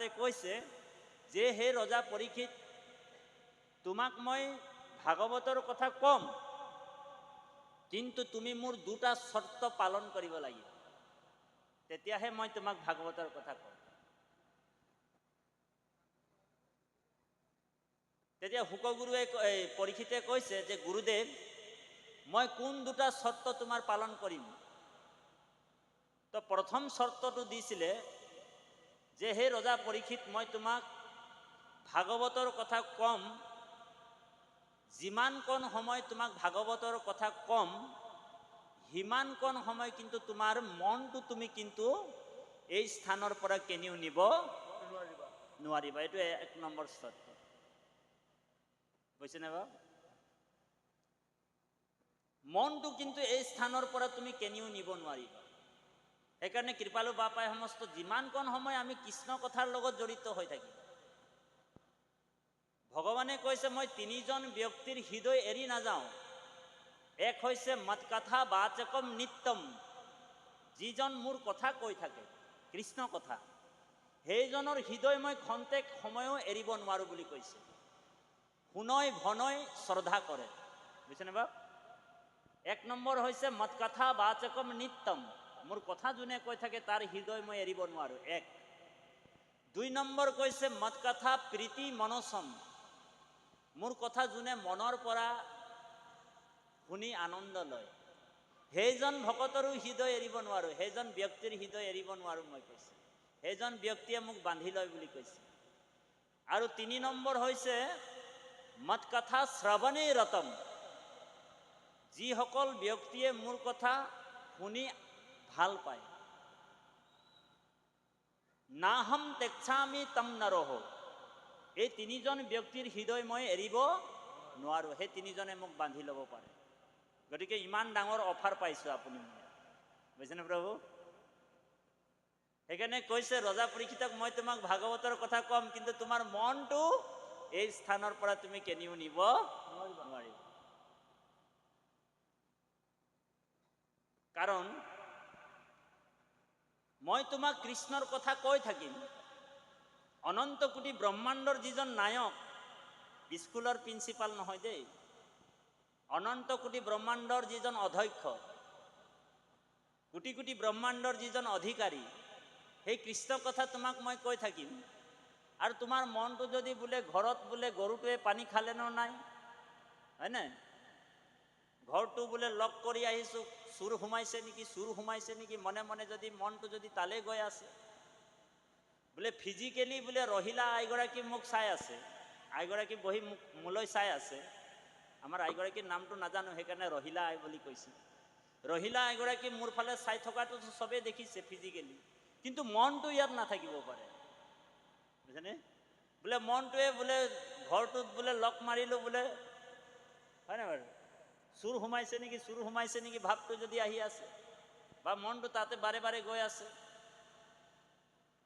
তাতে কৈছে যে হে ৰজা পৰীক্ষিত, তোমাক মই ভাগৱতৰ কথা কম, কিন্তু তুমি মোৰ দুটা চৰ্ত পালন কৰিব লাগিব, তেতিয়াহে মই তোমাক ভাগৱতৰ কথা কম। তেতিয়া শুকগুৰুৱে পৰীক্ষিতে কৈছে যে গুৰুদেৱ, মই কোন দুটা চৰ্ত তোমাৰ পালন কৰিম? তো প্ৰথম চৰ্তটো দিছিলে যে হে ৰজা পৰীক্ষিত, মই তোমাক ভাগৱতৰ কথা কম, যিমানকণ সময় তোমাক ভাগৱতৰ কথা কম, সিমানকণ সময় কিন্তু তোমাৰ মনটো তুমি কিন্তু এই স্থানৰ পৰা কেনিও নিব নোৱাৰিবা। এইটো 1 নম্বৰ চৰ্ত। বুজিছেনে বাৰু? মনটো কিন্তু এই স্থানৰ পৰা তুমি কেনিও নিব নোৱাৰিবা। সেইকাৰণে কৃপালু বাপাই সমস্ত যিমানকণ সময় আমি কৃষ্ণ কথাৰ লগত জড়িত হৈ থাকিম, ভগৱানে কৈছে মই 3জন ব্যক্তিৰ হৃদয় এৰি নাযাওঁ। এক হৈছে মৎকথা বাচকম নিত্যম, যিজন মোৰ কথা কৈ থাকে, কৃষ্ণ কথা, সেইজনৰ হৃদয় মই খন্তেক সময়ো এৰিব নোৱাৰোঁ বুলি কৈছে। শুনৈ ভনৈ শ্ৰদ্ধা কৰে। বুজিছেনে বাৰু? 1 নম্বৰ হৈছে মৎকথা বাচকম নিত্যম, মোৰ কথা যোনে কৈ থাকে তাৰ হৃদয় মই এৰিব নোৱাৰোঁ। 1। 2 নম্বৰ কৈছে মৎকথা প্ৰীতি মনসম, মোৰ কথা যোনে মনৰ পৰা শুনি আনন্দ লয়, সেইজন ভকতৰো হৃদয় এৰিব নোৱাৰোঁ, সেইজন ব্যক্তিৰ হৃদয় এৰিব নোৱাৰোঁ মই কৈছে। সেইজন ব্যক্তিয়ে মোক বান্ধি লয় বুলি কৈছে। আৰু 3 নম্বৰ হৈছে মৎকথা শ্ৰৱণে ৰতম, যিসকল ব্যক্তিয়ে মোৰ কথা শুনি ভাল পায়, নাহম তেচ্ছামি তম নৰহ, এই 3জন ব্যক্তিৰ হৃদয় মই এৰিব নোৱাৰোঁ, সেই 3জনে মোক বান্ধি ল'ব পাৰে। গতিকে ইমান ডাঙৰ অফাৰ পাইছোঁ আপুনি। বুজিছেনে প্ৰভু? সেইকাৰণে কৈছে ৰজা পৰীক্ষিতক, মই তোমাক ভাগৱতৰ কথা কম, কিন্তু তোমাৰ মনটো এই স্থানৰ পৰা তুমি কেনিও নিব নোৱাৰিবা। কাৰণ মই তোমাক কৃষ্ণৰ কথা কৈ থাকিম, অনন্ত কোটি ব্ৰহ্মাণ্ডৰ যিজন নায়ক, স্কুলৰ প্ৰিন্সিপাল নহয় দেই, অনন্ত কোটি ব্ৰহ্মাণ্ডৰ যিজন অধ্যক্ষ, কোটি কোটি ব্ৰহ্মাণ্ডৰ যিজন অধিকাৰী, সেই কৃষ্ণ কথা তোমাক মই কৈ থাকিম, আৰু তোমাৰ মনটো যদি বোলে ঘৰত বোলে গৰুটোৱে পানী খালে ন নাই, হয়নে, ঘৰটো বোলে লক কৰি আহিছোঁ, চুৰ সোমাইছে নেকি, মনে মনে যদি মনটো যদি তালে গৈ আছে, বোলে ফিজিকেলি বোলে ৰহিলা আইগৰাকী মোক চাই আছে, আইগৰাকী বহি মোলৈ চাই আছে, আমাৰ আইগৰাকীৰ নামটো নাজানো সেইকাৰণে ৰহিলা আই বুলি কৈছোঁ। ৰহিলা আইগৰাকী মোৰ ফালে চাই থকাটো চবেই দেখিছে ফিজিকেলি, কিন্তু মনটো ইয়াত নাথাকিব পাৰে। বুজিছেনে? বোলে মনটোৱে বোলে ঘৰটোত বোলে লক মাৰিলোঁ বোলে, হয়নে বাৰু, চুৰ সোমাইছে নেকি ভাৱটো যদি আহি আছে, বা মনটো তাতে বাৰে বাৰে গৈ আছে,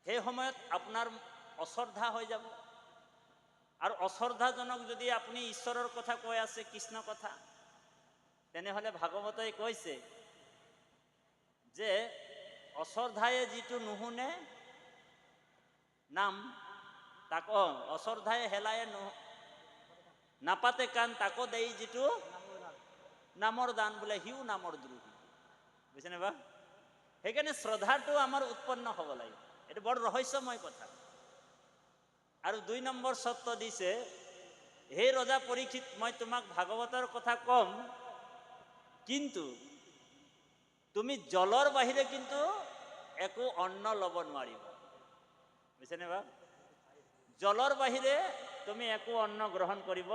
সেই সময়ত আপোনাৰ অশ্ৰদ্ধা হৈ যাব। আৰু অশ্ৰদ্ধাজনক যদি আপুনি ঈশ্বৰৰ কথা কৈ আছে, কৃষ্ণ কথা, তেনেহ'লে ভাগৱতই কৈছে যে অশ্ৰদ্ধায়ে যিটো নুশুনে নাম, তাক অশ্ৰদ্ধায়ে হেলায়ে নাপাতে কাণ, তাকো দেই যিটো নামৰ দান, বোলে সিও নামৰ দ্ৰোহী। বুজিছেনে বা? সেইকাৰণে শ্ৰদ্ধাটো আমাৰ উৎপন্ন হ'ব লাগিব। এইটো বৰ ৰহস্যময় কথা। আৰু 2 নম্বৰ চৰ্ত দিছে, হে ৰজা পৰীক্ষিত, মই তোমাক ভাগৱতৰ কথা কম, কিন্তু তুমি জলৰ বাহিৰে কিন্তু একো অন্ন ল'ব নোৱাৰিবা। বুজিছেনে বা? জলৰ বাহিৰে তুমি একো অন্ন গ্ৰহণ কৰিব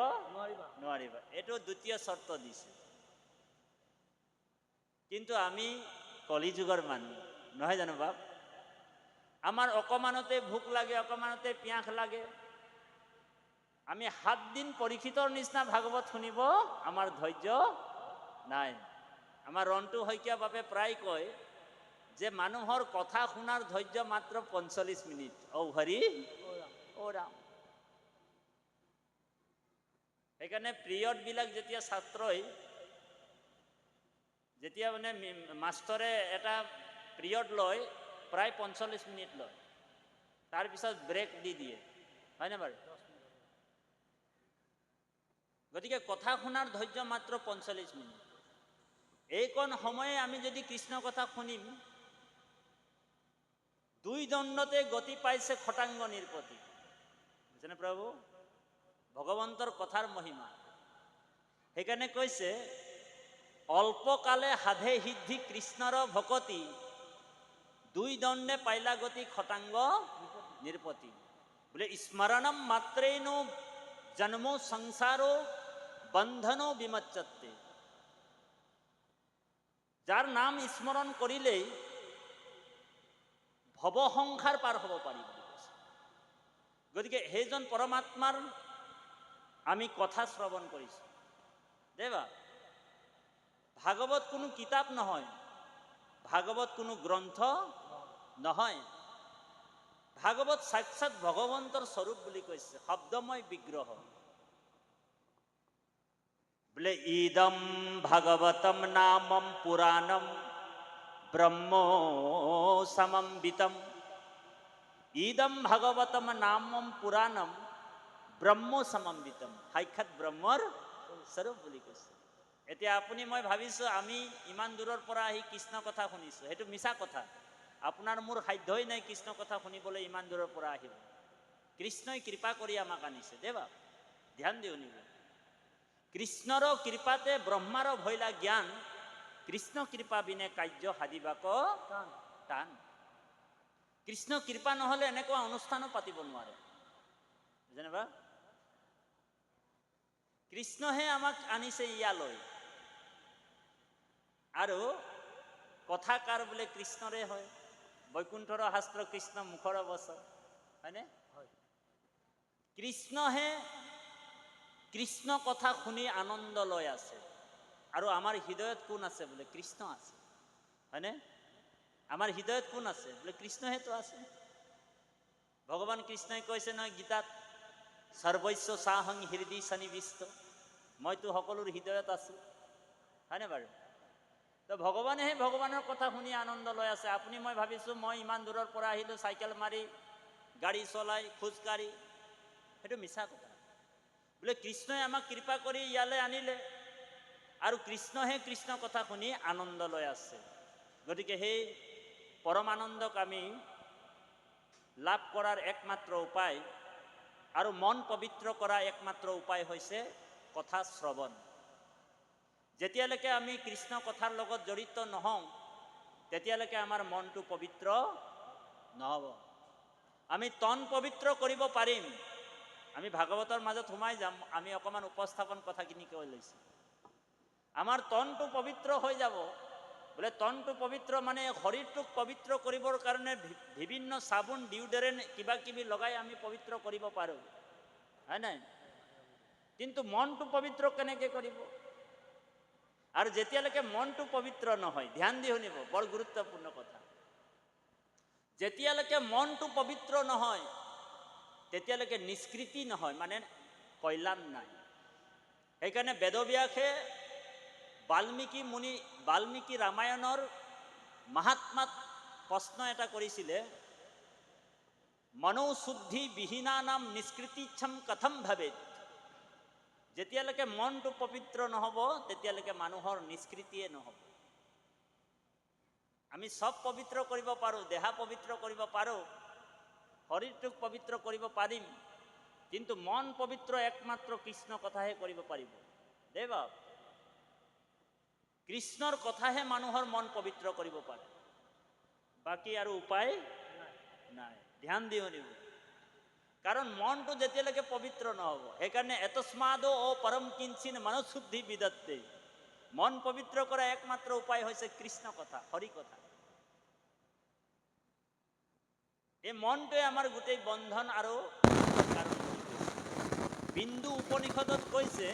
নোৱাৰিবা। এইটো 2য় চৰ্ত দিছে। কিন্তু আমি কলিযুগৰ মানুহ নহয় জানো বাপ? আমাৰ অকমানতে ভোক লাগে, অকমানতে পিয়াস লাগে, আমি 7 দিন পৰীক্ষিতৰ নিচিনা ভাগৱত শুনিব আমাৰ ধৈৰ্য নাই। আমাৰ ৰন্টু শইকীয়া বাপে প্ৰায় কয় যে মানুহৰ কথা শুনাৰ ধৈৰ্য মাত্ৰ 45 মিনিট। ঔ হৰি ও ৰাম। সেইকাৰণে পিৰিয়ডবিলাক যেতিয়া ছাত্ৰই, যেতিয়া মানে মাষ্টৰে এটা পিৰিয়ড লয়, প্ৰায় 45 মিনিট লয়। তাৰপিছত ব্ৰেক দি দিয়ে, হয়নে বাৰু? গতিকে কথা শুনাৰ ধৈৰ্য মাত্ৰ 45 মিনিট। এইকণ সময়ে আমি যদি কৃষ্ণ কথা শুনিম, 2 দণ্ডতে গতি পাইছে খটাঙ্গ নিৰ্পতি। বুঝছেনে প্ৰভু? ভগৱন্তৰ কথাৰ মহিমা। সেইকাৰণে কৈছে অল্পকালে সাধে সিদ্ধি কৃষ্ণৰ ভকতি, 2 দণ্ডে পাইলা গতি খটাঙ্গ নিৰ্পতি। বোলে স্মৰণম মাত্ৰেনো জন্মো সংসাৰো বন্ধনো বিমচ্ছতে। যাৰ নাম স্মৰণ কৰিলেই ভৱসংসাৰ পাৰ হ'ব পাৰি বুলি কৈছে। গতিকে সেইজন পৰমাত্মাৰ আমি কথা শ্ৰৱণ কৰিছোঁ। দেৱা, ভাগৱত কোনো কিতাপ নহয়, ভাগৱত কোনো গ্ৰন্থ নহয়, ভাগৱত সাক্ষাৎ ভগৱন্তৰ স্বৰূপ বুলি কৈছে, শব্দময় বিগ্ৰহ। বোলে ইদম ভাগৱতম নামম পুৰাণম ব্ৰহ্মো সমম্বিতম। ইদম ভাগৱতম নামম পুৰাণম ব্ৰহ্মো সমম্বিতম, সাক্ষাৎ ব্ৰহ্মৰ স্বৰূপ বুলি কৈছে। এতিয়া আপুনি মই ভাবিছোঁ আমি ইমান দূৰৰ পৰা আহি কৃষ্ণ কথা শুনিছোঁ, সেইটো মিছা কথা। আপোনাৰ মোৰ সাধ্যই নাই কৃষ্ণ কথা শুনিবলৈ ইমান দূৰৰ পৰা আহিব। কৃষ্ণই কৃপা কৰি আমাক আনিছে। দেৱা, ধ্যান দি শুনিব। কৃষ্ণৰ কৃপাতে ব্ৰহ্মাৰ ভৈলা জ্ঞান, কৃষ্ণ কৃপা বিনে কাৰ্য সাধিবাক টান। কৃষ্ণ কৃপা নহ'লে এনেকুৱা অনুষ্ঠানো পাতিব নোৱাৰে। যেনিবা কৃষ্ণহে আমাক আনিছে ইয়ালৈ, আৰু কথাকাৰ বোলে কৃষ্ণৰে হয়। বৈকুণ্ঠৰ শাস্ত্ৰ কৃষ্ণ মুখৰ বচন, হয়নে? কৃষ্ণহে কৃষ্ণ কথা শুনি আনন্দ লৈ আছে। আৰু আমাৰ হৃদয়ত কোন আছে? বোলে কৃষ্ণ আছে, হয়নে? আমাৰ হৃদয়ত কোন আছে? বোলে কৃষ্ণহেতো আছে। ভগৱান কৃষ্ণই কৈছে নহয় গীতাত, সৰ্বস্ব সাহং হৃদয় সন্নিবিষ্ট, মইতো সকলোৰ হৃদয়ত আছো, হয়নে বাৰু? তো ভগৱানেহে ভগৱানৰ কথা শুনি আনন্দ লৈ আছে। আপুনি মই ভাবিছোঁ মই ইমান দূৰৰ পৰা আহিলোঁ চাইকেল মাৰি, গাড়ী চলাই, খোজকাঢ়ি, সেইটো মিছা কথা। বোলে কৃষ্ণই আমাক কৃপা কৰি ইয়ালৈ আনিলে, আৰু কৃষ্ণহে কৃষ্ণ কথা শুনি আনন্দ লৈ আছে। গতিকে সেই পৰমানন্দক আমি লাভ কৰাৰ একমাত্ৰ উপায় আৰু মন পবিত্ৰ কৰা একমাত্ৰ উপায় হৈছে কথা শ্ৰৱণ। যেতিয়ালৈকে আমি কৃষ্ণ কথাৰ লগত জড়িত নহওঁ, তেতিয়ালৈকে আমাৰ মনটো পবিত্ৰ নহ'ব। আমি তন পবিত্ৰ কৰিব পাৰিম। আমি ভাগৱতৰ মাজত সোমাই যাম, আমি অকণমান উপস্থাপন কথাখিনি কৈ লৈছোঁ। আমাৰ তনটো পবিত্ৰ হৈ যাব। বোলে তনটো পবিত্ৰ মানে শৰীৰটোক পবিত্ৰ কৰিবৰ কাৰণে বিভিন্ন চাবোন, ডিউড্ৰেণ্ট কিবা কিবি লগাই আমি পবিত্ৰ কৰিব পাৰোঁ, হয় নাই? কিন্তু মনটো পবিত্ৰ কেনেকৈ কৰিব? আৰু যেতিয়ালৈকে মনটো পবিত্ৰ নহয়, ধ্যান দি শুনিব, বৰ গুৰুত্বপূৰ্ণ কথা। যেতিয়ালৈকে মনটো পবিত্ৰ নহয়, তেতিয়ালৈকে নিষ্কৃতি নহয়, মানে কল্যাণ নাই। সেইকাৰণে বেদব্যাসে বাল্মীকি ৰামায়ণৰ মাহাত্মাত প্ৰশ্ন এটা কৰিছিলে, মনোশুদ্ধি বিহীনা নাম নিষ্কৃতিচ্ছম কথম ভাবেত। যেতিয়ালৈকে মনটো পবিত্ৰ নহ'ব, তেতিয়ালৈকে মানুহৰ নিষ্কৃতিয়ে নহ'ব। আমি চব পবিত্ৰ কৰিব পাৰোঁ, দেহা পবিত্ৰ কৰিব পাৰোঁ, শৰীৰটোক পবিত্ৰ কৰিব পাৰিম, কিন্তু মন পবিত্ৰ একমাত্ৰ কৃষ্ণ কথাহে কৰিব পাৰিব। দেৱা, কৃষ্ণৰ কথাহে মানুহৰ মন পবিত্ৰ কৰিব পাৰে, বাকী আৰু উপায় নাই। ধ্যান দি শুনিব, কাৰণ মনটো যেতিয়ালৈকে পবিত্ৰ নহ'ব। সেইকাৰণে এতস্মাদো অ পৰম কিঞ্চিন মনোশুদ্ধি বিদত্তে, মন পবিত্ৰ কৰা একমাত্ৰ উপায় হৈছে কৃষ্ণ কথা, হৰি কথা। এই মনটোৱে আমাৰ গোটেই বন্ধন আৰু কাৰণ। বিন্দু উপনিষদত কৈছে,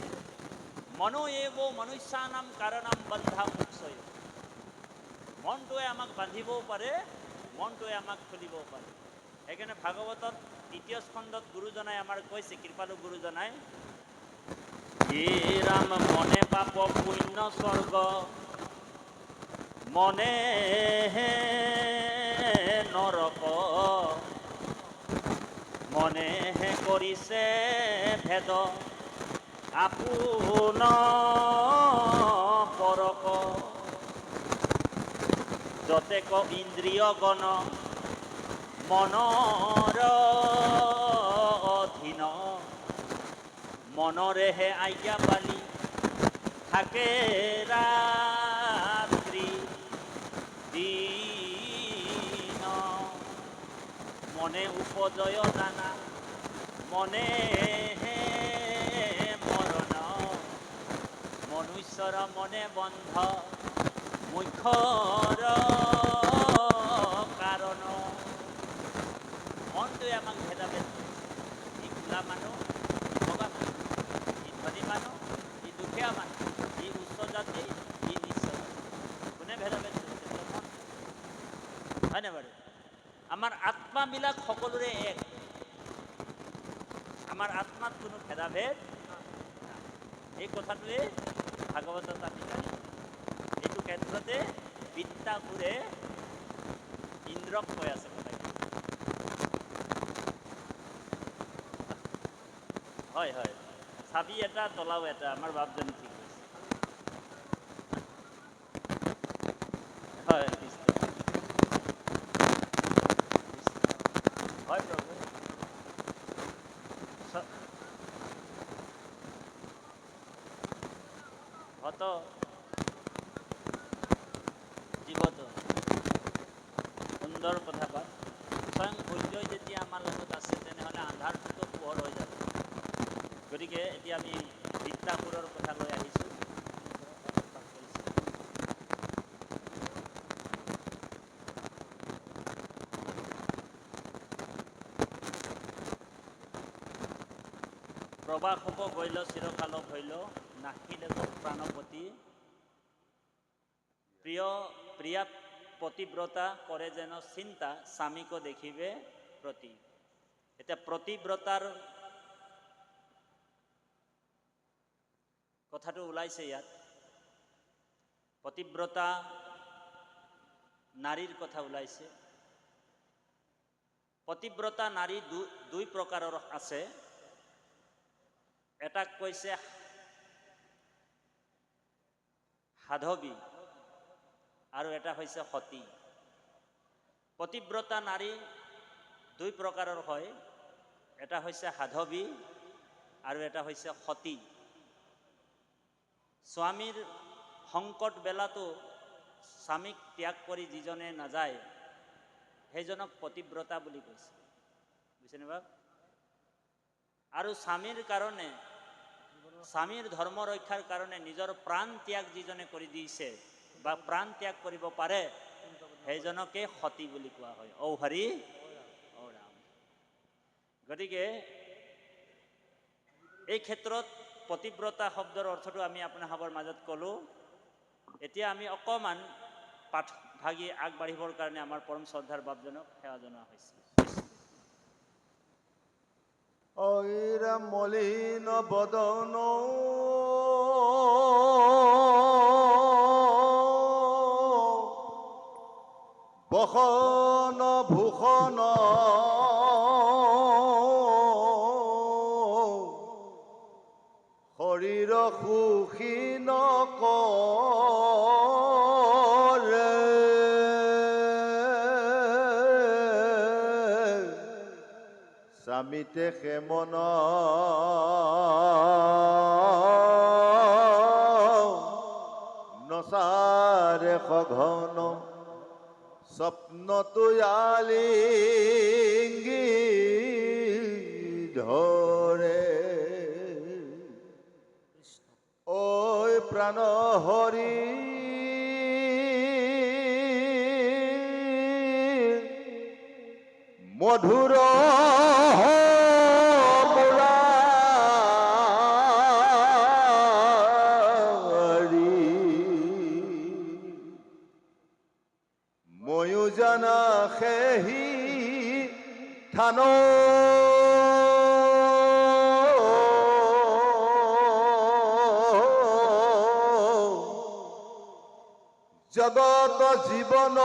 মনো এব মনুষ্যানাম কাৰণম বন্ধা মোক্ষয়। মনটোৱে আমাক বান্ধিবও পাৰে, মনটোৱে আমাক খুলিবও পাৰে। সেইকাৰণে ভাগৱতত 2য় স্কন্ধত গুৰুজনাই আমাৰ কৈছে, কৃপালু গুৰুজনাই, হে ৰাম মনে পাপ পুণ্য স্বৰ্গ, মনে হে নৰক, মনে কৰিছে ভেদ আপোন পৰক যতেক ইন্দ্ৰিয় গণ মনৰ অধীন মনৰেহে আজ্ঞা পালি থাকে ৰাত্ৰি দিন মনে উপজয় জানা মনে হে মৰণ মনুষ্যৰ মনে বন্ধ মুখ্যৰ কাৰণ মনটোৱে আমাক ভেদাভেদ ই খোলা মানুহ ই বগা মানুহ ই ধনী মানুহ ই দুখীয়া মানুহ ই উচ্চ জাতি ই নিচ্চ জাতি কোনে ভেদাভেদ কৰিছে মন হয়নে বাৰু আমাৰ আত্মাবিলাক সকলোৰে এক আমাৰ আত্মাত কোনো ভেদাভেদ এই কথাটোৱে ভাগৱতত আমি জানি এইটো ক্ষেত্ৰতে বিদ্যাসুৰে ইন্দ্ৰক কৈ আছে হয় হয় চাবি এটা তলাও এটা আমাৰ বাপজনী ঠিক কৈছে হয় হয় প্ৰভু হত জীৱত সুন্দৰ কথা কয় স্বয়ং সূৰ্যই যেতিয়া আমাৰ লগত আছে তেনেহ'লে আন্ধাৰটোতো পোহৰ হৈ যাব গতিকে এতিয়া আমি বিদ্যাসুৰৰ কথা লৈ আহিছোঁ প্ৰবাসক গৈল চিৰকাল ভৈল নাখিলে প্ৰাণপতি প্ৰিয়া পতিব্ৰতা কৰে যেন চিন্তা স্বামীক দেখিবে প্ৰতি এতিয়া প্ৰতিব্ৰতাৰ কথাটো ওলাইছে ইয়াত পতিব্ৰতা নাৰীৰ কথা ওলাইছে পতিব্ৰতা নাৰী দুই প্ৰকাৰৰ আছে এটাক কৈছে সাধৱী আৰু এটা হৈছে সতী পতিব্ৰতা নাৰী দুই প্ৰকাৰৰ হয় এটা হৈছে সাধৱী আৰু এটা হৈছে সতী স্বামীৰ সংকট বেলাতো স্বামীক ত্যাগ কৰি যিজনে নাযায় সেইজনক পতিব্ৰতা বুলি কৈছে বুজিছেনে বাপ আৰু স্বামীৰ কাৰণে স্বামীৰ ধৰ্ম ৰক্ষাৰ কাৰণে নিজৰ প্ৰাণ ত্যাগ যিজনে কৰি দিছে বা প্ৰাণ ত্যাগ কৰিব পাৰে সেইজনকে সতী বুলি কোৱা হয় ঔ হৰি ঔ ৰাম গতিকে এই ক্ষেত্ৰত পতিব্ৰতা শব্দৰ অৰ্থটো আমি আপোনালোকৰ মাজত ক'লোঁ এতিয়া আমি অকণমান পাঠ ভাগি আগবাঢ়িবৰ কাৰণে আমাৰ পৰম শ্ৰদ্ধাৰ বাপজনক সেৱা জনোৱা হৈছে ঐৰা মলিন বদন বসন ভূষণ শৰীৰ সুখী নকৰে স্বামীতে সেমন নচাৰে সঘন স্বপ্নটো আলিঙ্গি ধৰে ঐ প্ৰাণ হৰি মধুৰ ময়ো জানা সেহি থান জগত জীৱন